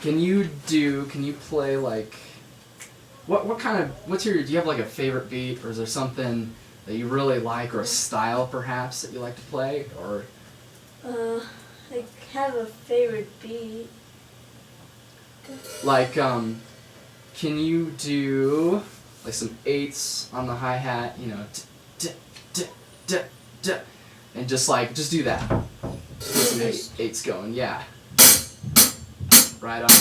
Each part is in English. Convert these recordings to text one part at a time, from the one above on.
Can you play like, do you have like a favorite beat, or is there something that you really like, or a style perhaps that you like to play, or? I have a favorite beat. Like, can you do like some eights on the hi-hat, you know, and just do that. Just some eights going, yeah. Right on.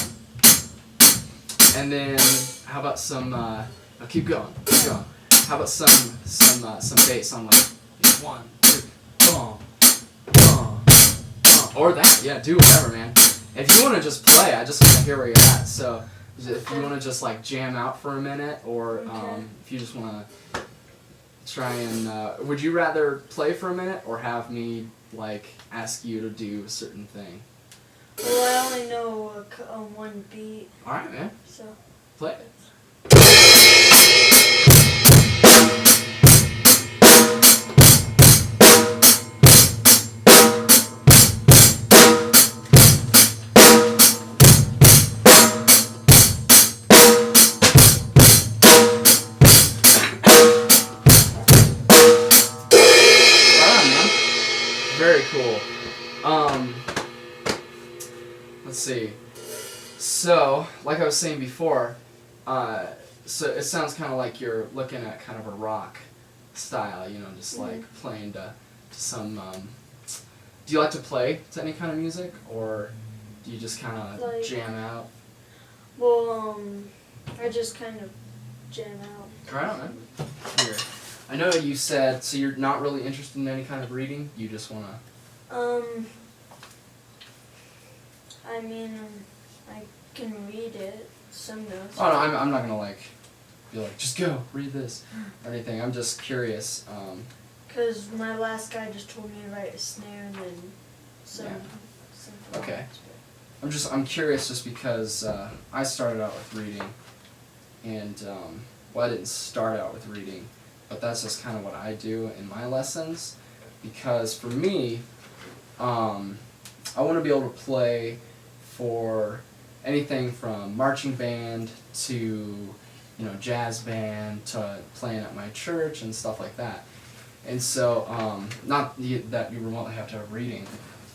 And then how about some? Keep going. How about some bass on like 1, 2, boom, boom, boom, or that? Yeah, do whatever, man. If you want to just play, I just want to hear where you're at. So if you want to just like jam out for a minute, or if you just want to try and, would you rather play for a minute or have me like ask you to do a certain thing? Well, I only know one beat. All right, man. So play it. Very cool. Let's see. So, like I was saying before, so it sounds kind of like you're looking at kind of a rock style, you know, just like playing to some. Do you like to play to any kind of music, or do you just kind of like, jam out? Well, I just kind of jam out. Right on, man. Here. I know you said, so you're not really interested in any kind of reading? You just want to... I mean, I can read it, some notes. Oh, no, I'm not going to, like, be like, just go, read this, or anything. I'm just curious. Because my last guy just told me to write a snare and then some okay. I'm curious just because I started out with reading, and, well, I didn't start out with reading, but that's just kind of what I do in my lessons, because for me, I want to be able to play for anything from marching band to, you know, jazz band to playing at my church and stuff like that. And so, not that you remotely have to have reading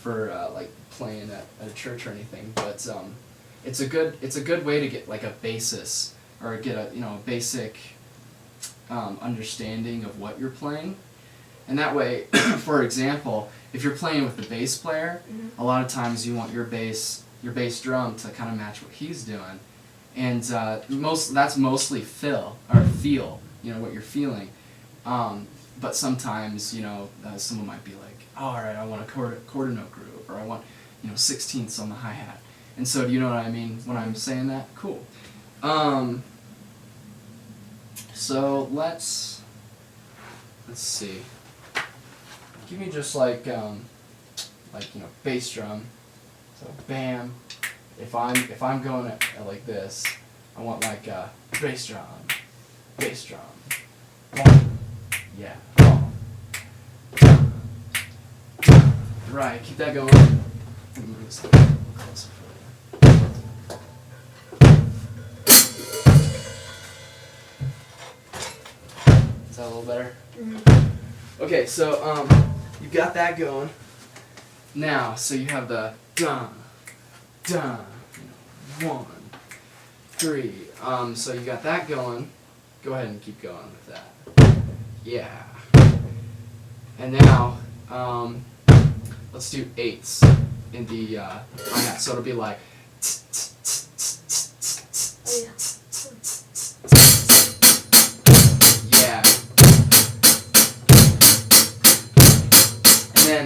for like playing at a church or anything, but it's a good way to get like a basis, or get a, you know, basic understanding of what you're playing. And that way, for example, if you're playing with the bass player, a lot of times you want your bass drum to kind of match what he's doing, and that's mostly feel, you know, what you're feeling. But sometimes, you know, someone might be like, oh, all right, I want a quarter note groove, or I want, you know, 16ths on the hi-hat. And so, do you know what I mean when I'm saying that? Cool. So let's see. Give me just like you know, bass drum. So bam. If I'm going at like this, I want like a bass drum. Boom. Yeah. Boom. Right. Keep that going. Let me move this a little closer for you. Is that a little better? Okay, so you've got that going. Now, so you have the dun, you know, 1, 3. So you got that going. Go ahead and keep going with that. Yeah. And now, let's do 8s in the hi-hat. So it'll be like. Yeah. And then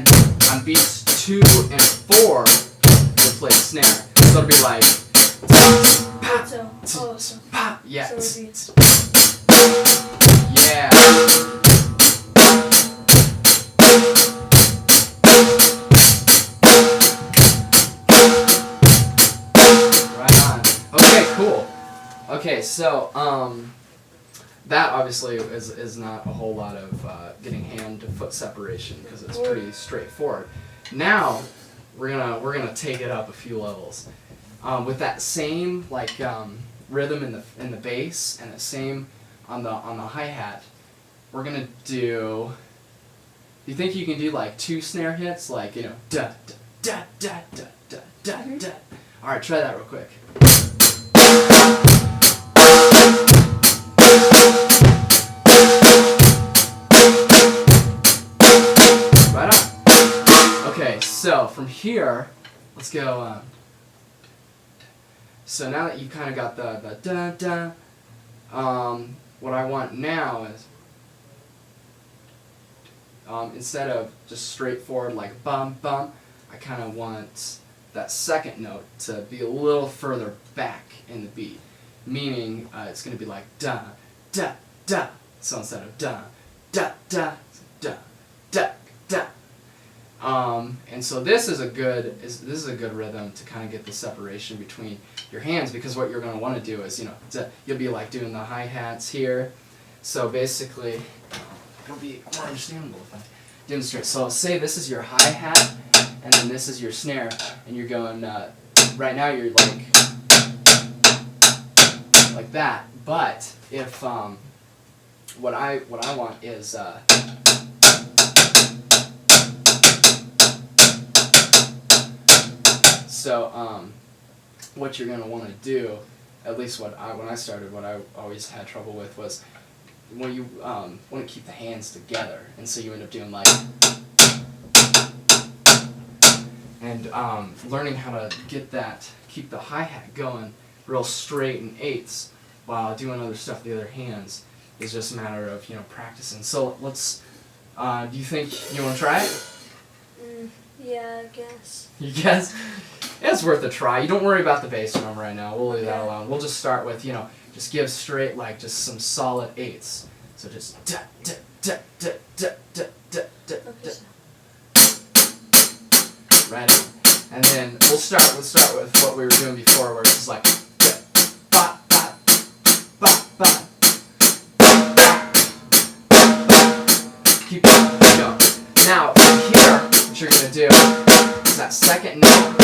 on beats 2 and 4, we'll play snare. So it'll be like. Pop. Yeah. Yeah. Right on. Okay, cool. Okay, so that obviously is not a whole lot of getting hand to foot separation, because it's pretty straightforward. Now we're gonna take it up a few levels. with that same like rhythm in the bass and the same on the hi-hat, we're gonna do. You think you can do like 2 snare hits, like da da da da da da da da. All right, try that real quick. Right on. Okay, so from here, let's go. So now that you kind of got the da da, what I want now is instead of just straightforward like bum bum, I kind of want that second note to be a little further back in the beat, meaning it's going to be like da da da. So instead of da da da da da da. And so this is a good rhythm to kind of get the separation between your hands, because what you're going to want to do is you'll be like doing the hi-hats here. So basically it'll be more understandable if I demonstrate. So say this is your hi-hat and then this is your snare, and you're going right now you're like that. But if what I want is so what you're going to want to do, at least when I started, what I always had trouble with was when you want to keep the hands together, and so you end up doing like, and learning how to keep the hi-hat going real straight in eighths while doing other stuff with the other hands is just a matter of practicing. So let's. Do you think you want to try it? Yeah, I guess. You guess? It's worth a try. You don't worry about the bass drum right now. We'll leave that alone. We'll just start with, just give straight, like, just some solid eighths. So just da da da da da da da da da. Right on. And then let's start with what we were doing before, where it's just like da ba ba ba ba. Keep going. Now from here, what you're gonna do is that second note.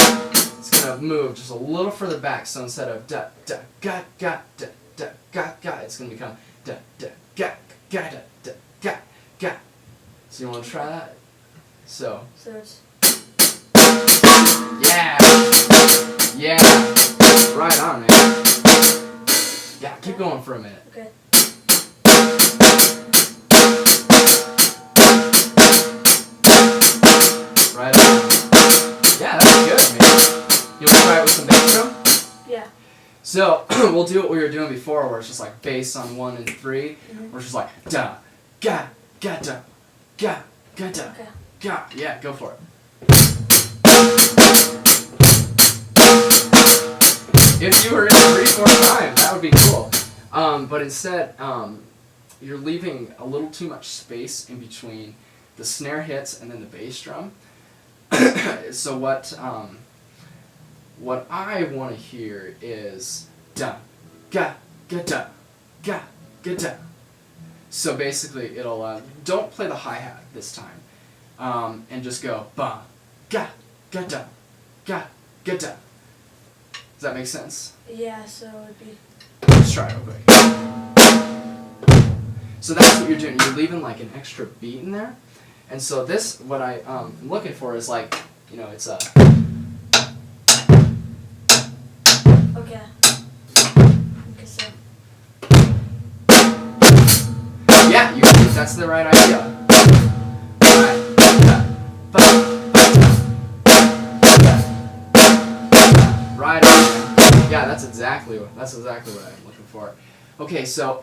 It's gonna move just a little further back. So instead of da da ga ga da da ga ga, it's gonna become da da ga ga da da ga ga. So you want to try that? So it's. Yeah. Yeah. Right on, man. Yeah. Keep going for a minute. Okay. Right on. Yeah, that's good, man. You want to try it with some bass drum? Yeah. So we'll do what we were doing before, where it's just like bass on 1 and 3. Where it's just like da, ga, ga, da, ga, ga, da, ga. Yeah, go for it. If you were in 3/4 time, that would be cool. But instead, you're leaving a little too much space in between the snare hits and then the bass drum. So what I want to hear is da, ga, ga, da, ga, ga, da. So basically, it'll don't play the hi-hat this time, and just go ba, ga, ga, da, ga, ga, da. Does that make sense? Yeah, so it'd be. Let's try it real quick. So that's what you're doing. You're leaving like an extra beat in there. And so this, what I'm looking for is like, it's a... Okay. Okay, so... Yeah, that's the right idea. Right on. Yeah, that's exactly what I'm looking for. Okay, so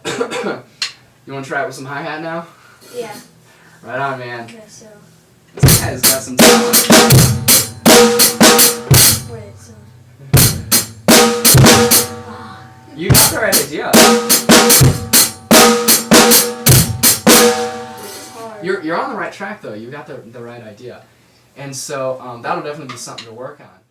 you want to try it with some hi-hat now? Yeah. Right on, man. Okay, so... This guy's got some talent. Wait, so... You got the right idea. It's hard. You're on the right track, though. You got the right idea. And so that'll definitely be something to work on.